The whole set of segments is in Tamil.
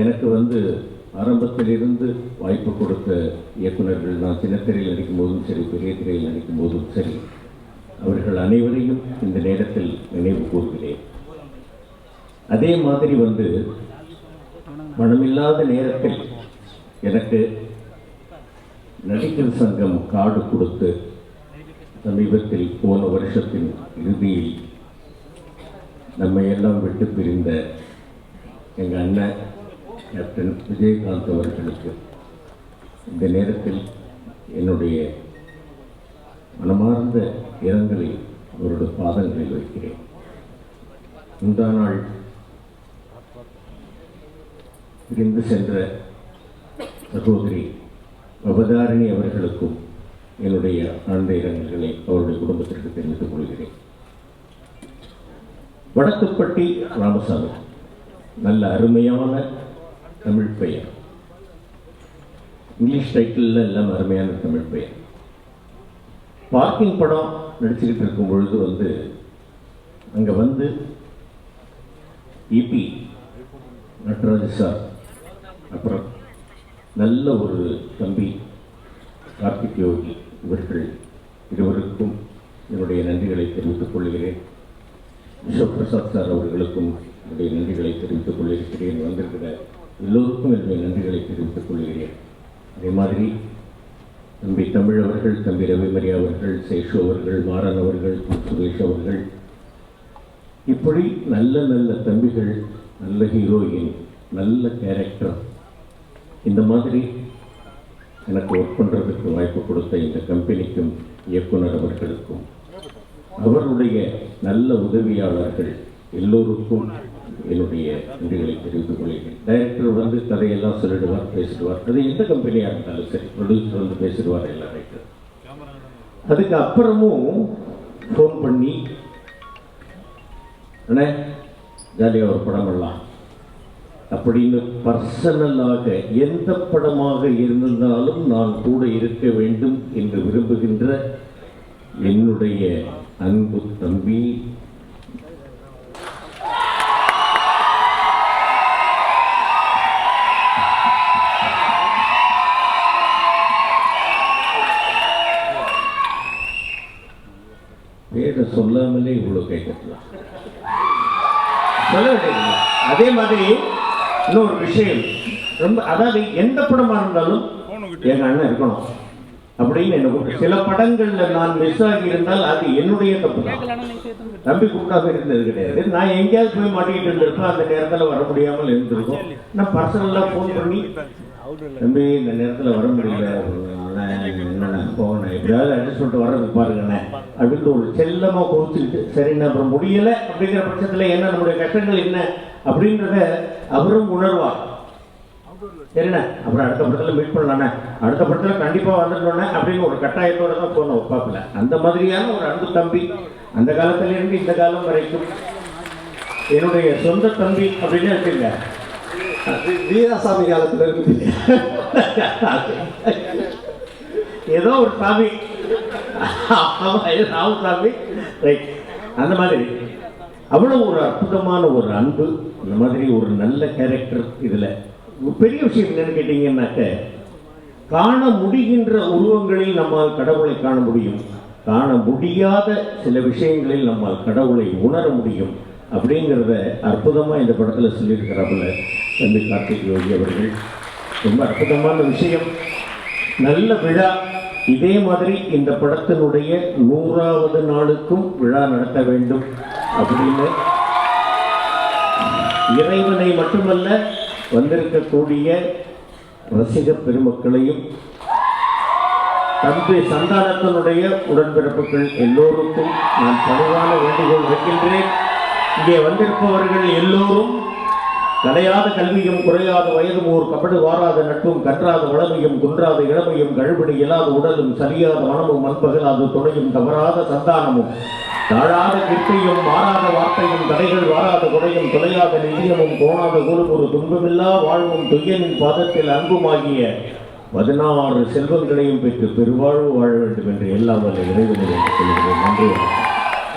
எனக்கு ஆரம்பத்திலிருந்து வாய்ப்பு கொடுத்த இயக்குநர்கள், நான் சின்னத்திரையில் நடிக்கும் போதும் சரி, பெரிய திரையில் நடிக்கும் போதும் சரி, அவர்கள் அனைவரையும் இந்த நேரத்தில் நினைவு கூறுகிறேன். அதே மாதிரி மனமில்லாத நேரத்தில் எனக்கு நடிகர் சங்கம் கார்டு கொடுத்து சமீபத்தில் போன வருஷத்தின் இறுதியில் நம்மை எல்லாம் விட்டு பிரிந்த எங்கள் அண்ணன் கேப்டன் விஜயகாந்த் அவர்களுக்கு இந்த நேரத்தில் என்னுடைய மனமார்ந்த இரங்கலை அவருடைய பாதங்களில் வைக்கிறேன். முந்தா நாள் பிரிந்து சென்ற சகோதரி அவதாரணி அவர்களுக்கும் என்னுடைய ஆழ்ந்த இரங்கல்களை அவருடைய குடும்பத்திற்கு தெரிவித்துக் கொள்கிறேன். வடக்குப்பட்டி ராமசாமி, நல்ல அருமையான தமிழ் பெயர், இங்கிலீஷ் டைட்டில் எல்லாம் அருமையான தமிழ் பெயர். பார்க்கிங் படம் நடிச்சுக்கிட்டு இருக்கும் பொழுது அங்கே இபி நடராஜ் சார், அப்புறம் நல்ல ஒரு தம்பி கார்த்திக் யோகி, இவர்கள் இருவருக்கும் என்னுடைய நன்றிகளை தெரிவித்துக் கொள்கிறேன். விஸ்வ பிரசாத் சார் அவர்களுக்கும் என்னுடைய நன்றிகளை தெரிவித்துக் கொள்ளிருக்கிறேன். வந்திருக்கிற எல்லோருக்கும் என்னுடைய நன்றிகளை தெரிவித்துக் கொள்கிறேன். அதே மாதிரி தம்பி தமிழ் அவர்கள், தம்பி ரவிமரி அவர்கள், சேஷு அவர்கள், மாறன் அவர்கள், சுரேஷ் அவர்கள், இப்படி நல்ல நல்ல தம்பிகள், நல்ல ஹீரோயின், நல்ல கேரக்டர், இந்த மாதிரி எனக்கு ஒர்க் பண்ணுறதுக்கு வாய்ப்பு கொடுத்த இந்த கம்பெனிக்கும் இயக்குனர் அவர்களுக்கும் அவருடைய நல்ல உதவியாளர்கள் எல்லோருக்கும் என்னுடைய நன்றிகளை தெரிவித்துக் கொள்கிறேன். டைரக்டர் கதையெல்லாம் சொல்லிடுவார், பேசிடுவார். அது எந்த கம்பெனியாக இருந்தாலும் சரி, ப்ரொடியூசர் பேசிடுவார் எல்லாம் ரைட்டு. அதுக்கு அப்புறமும் ஃபோன் பண்ணி, அண்ணே ஜாலியாக ஒரு படம் பண்ணலாம் அப்படின்னு பர்சனலாக எந்த படமாக இருந்தாலும் நான் கூட இருக்க வேண்டும் என்று விரும்புகின்ற என்னுடைய அன்பு தம்பி பேரை சொல்லாமலே இவ்வளோ கை கட்டலாம், சொல்ல வேண்டியது. அதே மாதிரி இன்னொரு விஷயம், அதாவது எந்த படமா இருந்தாலும் எங்க அண்ணன் இருக்கணும் அப்படின்னு என்ன கூப்பிட்டு, சில படங்கள்ல நான் மிஸ் ஆகி இருந்தால் அது என்னுடைய தப்பு தான். தம்பி கூப்பிடாம இருந்தது கிடையாது. நான் எங்கேயாவது போய் மாட்டிக்கிட்டு இருந்திருப்பேன், அந்த நேரத்தில் வர முடியாமல் இருந்திருக்கும். நான் பர்சனலாக ஃபோன் பண்ணி, தம்பி இந்த நேரத்தில் வர முடியல, என்னண்ணா போனேன், எப்படியாவது அட்ஜஸ்ட்மெண்ட் வர்றதுக்கு பாருங்கண்ணே அப்படின்னு ஒரு செல்லமாக கோவிச்சுக்கிட்டு, சரிண்ணா அப்புறம் முடியலை அப்படிங்கிற பட்சத்தில் என்ன நம்முடைய கஷ்டங்கள் என்ன அப்படின்றத அவரும் உணர்வார். சரிண்ணா அப்புறம் அடுத்த படத்தில் மீட் பண்ணலாண்ணே, அடுத்த படத்தில் கண்டிப்பாக வந்துடணுண்ணே அப்படின்னு ஒரு கட்டாயத்தோடு தான் போன ஒப்பாப்பில். அந்த மாதிரியான ஒரு அன்பு தம்பி, அந்த காலத்திலிருந்து இந்த காலம் வரைக்கும் என்னுடைய சொந்த தம்பி அப்படின்னு இருக்குங்க. வீராசாமி காலத்தில் இருக்கு ஏதோ ஒரு சாமி, ராமசாமி, ரைட். அந்த மாதிரி அவ்வளோ ஒரு அற்புதமான ஒரு அன்பு, அந்த மாதிரி ஒரு நல்ல கேரக்டர். இதில் பெரிய விஷயம் என்னன்னு கேட்டீங்கன்னாக்க, காண முடிகின்ற உருவங்களில் நம்மால் கடவுளை காண முடியும், காண முடியாத சில விஷயங்களில் நம்மால் கடவுளை உணர முடியும் அப்படிங்கிறத அற்புதமாக இந்த படத்தில் சொல்லியிருக்கிறாப்புல தம்பி கார்த்திக் யோகி அவர்கள். ரொம்ப அற்புதமான விஷயம், நல்ல விழா. இதே மாதிரி இந்த படத்தினுடைய 100வது நாளுக்கும் விழா நடத்த வேண்டும் அப்படின்னு இறைவனை மட்டுமல்ல, வந்திருக்கக்கூடிய ரசிக பெருமக்களையும் தம்பி சந்தானத்தினுடைய உடன்பிறப்புகள் எல்லோருக்கும் நான் பணிவான வேண்டுகோள் வைக்கின்றேன். இங்கே வந்திருப்பவர்கள் எல்லோரும் கலையாத கல்வியும் குறையாத வயதும் ஓர் கபடு வாராத நட்பும் கன்றாத வளமையும் குன்றாத இளமையும் கழுபடி இல்லாத உடலும் சரியாத மனமும் அன்பகலாத துணையும் தவறாத சந்தானமும் தாழாத கிருப்பையும் மாறாத வார்த்தையும் தடைகள் வாராத குறையும் தொலையாத நிதியமும் கோணாத கூறும் ஒரு துன்பமில்லா வாழ்வும் துய்யனின் பாதத்தில் அன்புமாகிய 16 செல்வங்களையும் பெற்று பெருவாழ்வு வாழ வேண்டும் என்று எல்லாம் வல்ல இறைவனை சொல்கிறேன். நன்றி.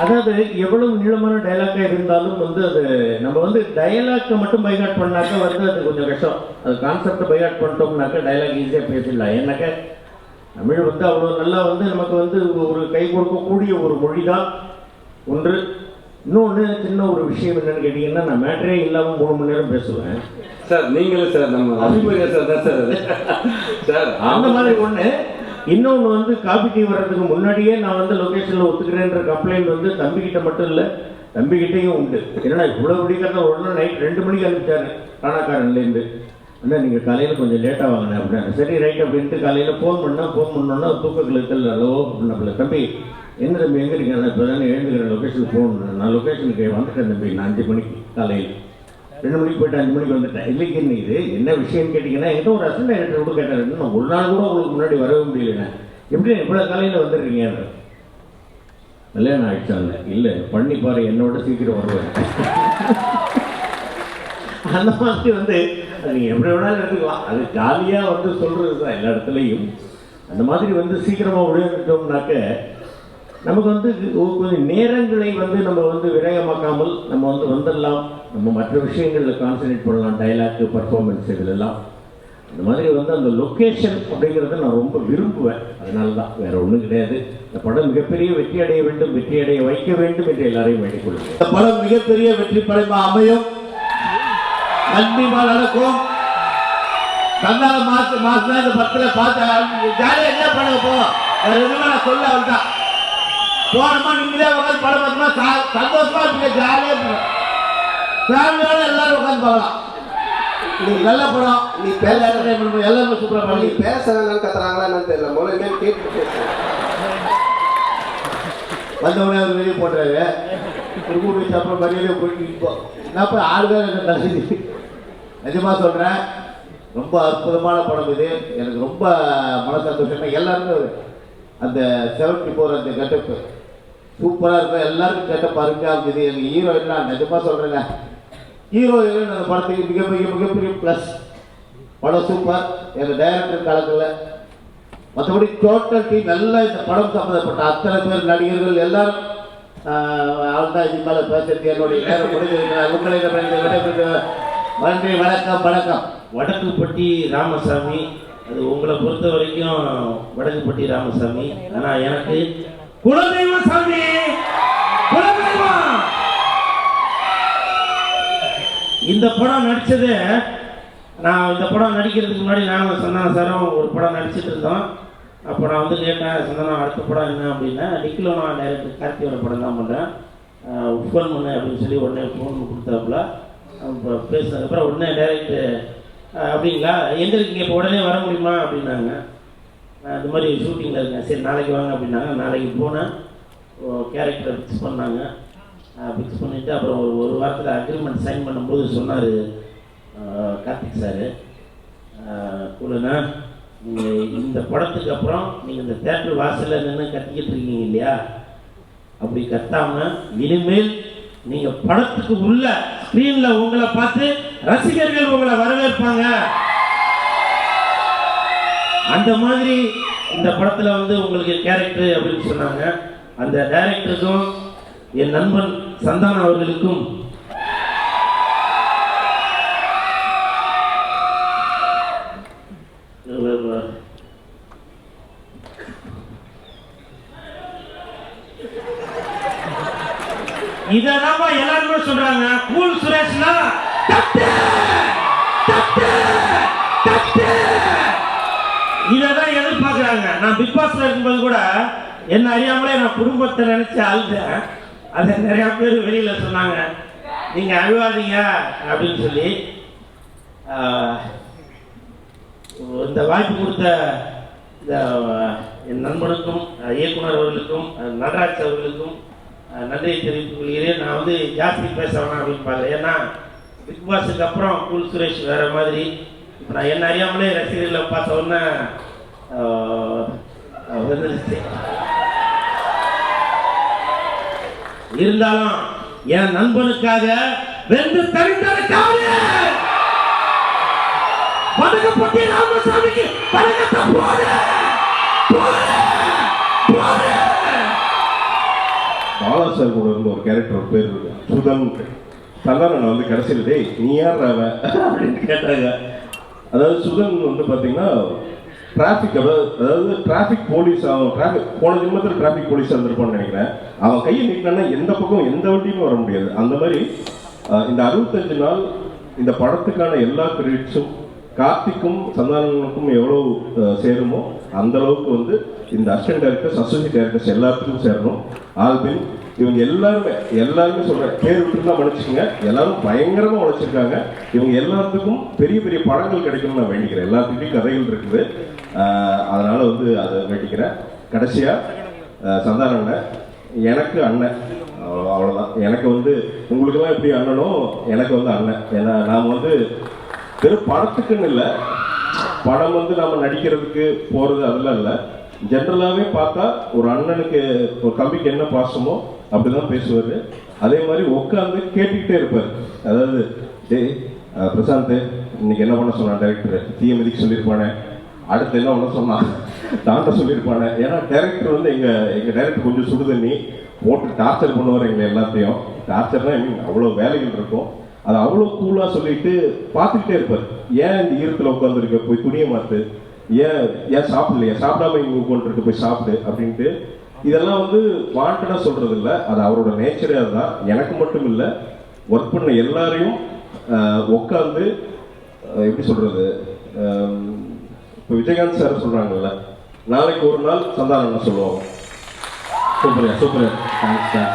அதாவது எவ்வளவு நீளமான டைலாக்காக இருந்தாலும் வந்து அது நம்ம வந்து டைலாக்கை மட்டும் பைகாட் பண்ணாக்க வந்து அது கொஞ்சம் கஷ்டம். அது கான்செப்டை பைகாட் பண்ணிட்டோம்னாக்கா டைலாக் ஈஸியாக பேசிடலாம். ஏன்னாக்க தமிழ் வந்து அவ்வளோ நல்லா வந்து நமக்கு வந்து ஒரு கை கொடுக்கக்கூடிய ஒரு மொழி தான் ஒன்று. இன்னொன்று சின்ன ஒரு விஷயம் என்னன்னு கேட்டிங்கன்னா, நான் மேட்டரே இல்லாமல் 3 மணி நேரம் பேசுவேன் சார். நீங்களும் சார் நம்ம அபிமன்யா சார் தான் சார் சார் அந்த மாதிரி ஒன்று. இன்னொன்று வந்து காபி டீ வர்றதுக்கு முன்னாடியே நான் வந்து லொக்கேஷனில் ஒத்துக்கிறேன்ற கம்ப்ளைண்ட் வந்து தம்பிக்கிட்ட மட்டும் இல்லை, தம்பிக்கிட்டையும் உண்டு. ஏன்னா இவ்வளோ பிடிக்கிறத உடனே நைட் 2 மணிக்கு அனுப்பிச்சாரு ராணாக்காரன்லேருந்து. அண்ணா நீங்கள் காலையில் கொஞ்சம் லேட்டாக வாங்கினேன் அப்படின்னா, சரி ரைட் அப்படின்ட்டு காலையில் ஃபோன் பண்ணோன்னா தூக்கத்தில் அளவோ அப்படின்னா, தம்பி என்ன தம்பி எங்கே இருக்கேன், இப்போ தானே எழுந்துக்கிறேன், லொக்கேஷனுக்கு போகணும். நான் லொக்கேஷனுக்கு வந்துட்டேன் தம்பி, நான் 5 மணிக்கு காலையில் 2 மணிக்கு போய்ட்டு 5 மணிக்கு வந்துட்டேன். இல்லைக்கு என்ன இது என்ன விஷயம்னு கேட்டிங்கன்னா, என்கிட்ட ஒரு அசன் டைரக்டர் கூட கேட்டார், நான் ஒரு நாள் கூட உங்களுக்கு முன்னாடி வரவே முடியலண்ணே, எப்படி இவ்வளோ காலையில் வந்துடுறீங்க? கல்யாணம் ஆகிடுச்சாங்க. இல்லை பண்ணி பாரு, என்னோட சீக்கிரம் வருவேன். அந்த மாதிரி வந்து நீங்கள் எப்படி வேணாலும் எடுத்துக்கலாம். அது ஜாலியாக வந்து சொல்கிறது தான் எல்லா இடத்துலையும். அந்த மாதிரி வந்து சீக்கிரமாக விளையாண்டுட்டோம்னாக்க நமக்கு வந்து கொஞ்சம் நேரங்களை வந்து நம்ம வந்து விரயமாக்காமல் நம்ம வந்து வந்துடலாம். நம்ம மற்ற விஷயங்களில் கான்சன்ட்ரேட் பண்ணலாம், டைலாக்கு, பர்ஃபார்மன்ஸ் இதிலெல்லாம். அந்த மாதிரி வந்து அந்த லொக்கேஷன் அப்படிங்கிறத நான் ரொம்ப விரும்புவேன். அதனால தான், வேற ஒன்றும் கிடையாது. இந்த படம் மிகப்பெரிய வெற்றி அடைய வேண்டும், வெற்றி அடைய வைக்க வேண்டும் என்று எல்லாரையும் வேண்டிக் கொள்கிறேன். இந்த படம் மிகப்பெரிய வெற்றி படமா அமையும், கண்டிப்பா நடக்கும். கண்ணால மாசம் இந்த படத்தில் பார்த்து ஜாலியாக என்ன பண்ண போவோம். வேற எதுவுமே நான் சொல்ல அவள்தான். போனோமா நீங்களே உட்காந்து படம் பார்த்தோமா சந்தோஷமா இருப்பீங்க, ஜாலியாக இருப்பீங்க. ஃபேமிலியோட எல்லாரும் உட்காந்து பார்க்கலாம். நீ நல்ல படம். நீ பேச எல்லாருமே சூப்பராக பண்ணி பேசுறாங்கன்னு கத்துறாங்களா என்னன்னு தெரியல. முதல்ல கேட்டு பேசுறேன். வந்தவனே அவர் வெளியே போடுறாரு, திரும்ப போய் அப்புறம் மரியாதையை போயிட்டு இப்போ நான் போய் 6 பேர் எனக்கு நிஜமாக சொல்கிறேன். ரொம்ப அற்புதமான படம் இது. எனக்கு ரொம்ப மன சந்தோஷம். எல்லாருமே அந்த 74 அந்த கெட்டப்பு சூப்பராக இருக்கும். எல்லாருக்கும் கெட்டப் அருமையாக இருந்தது. எங்கள் ஹீரோயின்லாம் நிஜமாக சொல்கிறேங்க, ஹீரோயின் அந்த படத்துக்கு மிகப்பெரிய ப்ளஸ். படம் சூப்பர். எங்கள் டைரக்டர் காலத்தில் மற்றபடி டோட்டல் டீம் எல்லாம் இந்த படம் சம்மந்தப்பட்ட அத்தனை பேர் நடிகர்கள் எல்லாரும் அவள்தான் இது மேலே பேசுறது. என்னுடைய நேரம் முடிஞ்சிருக்கிறார். உங்களை நன்றி, வணக்கம். வணக்கம். வடக்குப்பட்டி ராமசாமி, அது உங்களை பொறுத்த வரைக்கும் வடக்குப்பட்டி ராமசாமி. ஆனால் எனக்கு குலதெய்வம் சாமி, குலதெய்வம். இந்த படம் நடித்தது, நான் இந்த படம் நடிக்கிறதுக்கு முன்னாடி நானும் சந்தான சாரும் ஒரு படம் நடிச்சிட்டு இருந்தோம். அப்போ நான் வந்து கேட்டேன், சந்தானம் அடுத்த படம் என்ன அப்படின்னா, டிக்கிலோ நான் டைரக்டர் கார்த்தியோட படம் தான் பண்ணுறேன், ஃபோன் பண்ணு அப்படின்னு சொல்லி உடனே ஃபோன் கொடுத்தாப்புல. இப்போ பேசினதுக்கப்புறம் உடனே டைரக்டர் அப்படிங்களா, எங்கே இருக்கீங்க, இப்போ உடனே வர முடியுமா அப்படின்னாங்க. நான் இந்த மாதிரி ஷூட்டிங்கில் இருக்கேன், சரி நாளைக்கு வாங்க அப்படின்னாங்க. நாளைக்கு போனேன், கேரக்டரை ஃபிக்ஸ் பண்ணாங்க. ஃபிக்ஸ் பண்ணிவிட்டு அப்புறம் ஒரு வாரத்தில் அக்ரிமெண்ட் சைன் பண்ணும்போது சொன்னார் கார்த்திக் சார், கூடனா நீங்கள் இந்த படத்துக்கு அப்புறம் நீங்கள் இந்த தேட்டர் வாசலில் நின்று கத்திக்கிட்டு இருக்கீங்க இல்லையா, அப்படி கத்தாமல் இனிமேல் நீங்கள் படத்துக்கு உள்ள ஸ்க்ரீனில் உங்களை பார்த்து ரசிகர்கள் உங்களை வரவேற்பாங்க. அந்த மாதிரி இந்த படத்தில் வந்து உங்களுக்கு கேரக்டர் அப்படின்னு சொன்னாங்க. அந்த டைரக்டருக்கும் என் நண்பன் சந்தானம் அவர்களுக்கும் இதனால எல்லாருமே சொல்றாங்க, கூல் சுரேஷ்னா இதான் எதிர்பார்க்கிறாங்க. நான் பிக் பாஸ்ல இருக்கும்போது கூட என்ன அறியாமலே நான் குடும்பத்தை நினைச்சு அழுதேன். அதை நிறைய பேர் வெளியில சொன்னாங்க, நீங்க அழுவாதீங்க அப்படின்னு சொல்லி. இந்த வாய்ப்பு கொடுத்த இந்த என் நண்பனுக்கும் இயக்குனர் அவர்களுக்கும் நடராஜ் அவர்களுக்கும் நன்றியை தெரிவித்துக் கொள்கிறேன். நான் வந்து ஜாஸ்தி பேச வேணாம் அப்படின்னு பார்க்குறேன். ஏன்னா பிக் பாஸுக்கு அப்புறம் கூல் சுரேஷ் வேற மாதிரி. இப்போ நான் என்ன அறியாமலே ரசிகர்களை பார்த்த உடனே வந்துருச்சு. இருந்தாலும் என் நண்பனுக்காக வென்று தரிந்ததற்காக வடக்குப்பட்டி ராமசாமிக்கு வணக்கத்தை போடு. பாலா சார் கூட இருந்த ஒரு கேரக்டர் பேர் இருக்கு சுதன். சந்தானம் வந்து கடைசியில் டேய் நீ யார் அவன் அப்படின்னு கேட்டாங்க. அதாவது சுதன் வந்து பார்த்தீங்கன்னா டிராஃபிக் அதாவது டிராஃபிக் போலீஸ், அவன் டிராஃபிக் போன ஜென்மத்தில் டிராஃபிக் போலீஸாக இருந்திருப்பான்னு நினைக்கிறேன். அவன் கையை நீட்டினா எந்த பக்கம் எந்த வண்டியுமே வர முடியாது. அந்த மாதிரி இந்த 65 நாள் இந்த படத்துக்கான எல்லா கிரெடிட்ஸும் கார்த்திக்கும் சந்தானனுக்கும் எவ்வளோ சேருமோ அந்த அளவுக்கு வந்து இந்த அசிஸ்டன்ட் டைரக்டர்ஸ், அசோசியேட் டைரக்டர்ஸ் எல்லாத்துக்கும் சேரணும். ஆல்பின் இவங்க எல்லாருமே சொல்கிறேன், பேர் விட்டுருந்தா மன்னிச்சுக்கோங்க, எல்லாரும் பயங்கரமாக உழைச்சிருக்காங்க. இவங்க எல்லாத்துக்கும் பெரிய பெரிய படங்கள் கிடைக்கணும்னு நான் வேண்டிக்கிறேன். எல்லாத்துக்கிட்டையும் கதைகள் இருக்குது, அதனால் வந்து அதை வேண்டிக்கிறேன். கடைசியாக சந்தானண்ண எனக்கு அண்ணன், அவ்வளோதான். எனக்கு வந்து உங்களுக்கெல்லாம் எப்படி அண்ணனோ எனக்கு வந்து அண்ணன். ஏன்னா நாம் வந்து வெறும் படத்துக்குன்னு இல்லை, படம் வந்து நம்ம நடிக்கிறதுக்கு போகிறது அதெல்லாம் இல்லை. ஜென்ரலாகவே பார்த்தா ஒரு அண்ணனுக்கு ஒரு தம்பிக்கு என்ன பாசமோ அப்படிதான் பேசுவார். அதே மாதிரி உட்காந்து கேட்டுக்கிட்டே இருப்பார். அதாவது டேய் பிரசாந்த் இன்னைக்கு என்ன பண்ண சொன்னான் டைரக்டர், தீய மிதிக்கு சொல்லியிருப்பானே, அடுத்து என்ன பண்ண சொன்னான் தாண்ட சொல்லியிருப்பானே. ஏன்னா டைரக்டர் வந்து எங்கள் டைரக்டர் கொஞ்சம் சுடுதண்ணி போட்டு டார்ச்சர் பண்ணுவார் எங்களை எல்லாத்தையும். டார்ச்சர்னா அவ்வளோ வேலைகள் இருக்கும், அதை அவ்வளோ கூலாக சொல்லிட்டு பார்த்துக்கிட்டே இருப்பார். ஏன் இந்த ஈரத்தில் உட்காந்துருக்க, போய் துணியை மாற்று, ஏன் சாப்பிடலையா, சாப்பிடாம இங்கே உட்காந்துருக்கு, போய் சாப்பிடு அப்படின்ட்டு. இதெல்லாம் வந்து வாண்டடாக சொல்கிறது இல்லை, அது அவரோட நேச்சரே. அதுதான். எனக்கு மட்டும் இல்லை, ஒர்க் பண்ண எல்லாரையும் உட்காந்து எப்படி சொல்கிறது, இப்போ விஜயகாந்த் சார் சொல்கிறாங்கல்ல, நாளைக்கு ஒரு நாள் சந்தானம் சொல்லுவாங்க. Super super, thanks sir.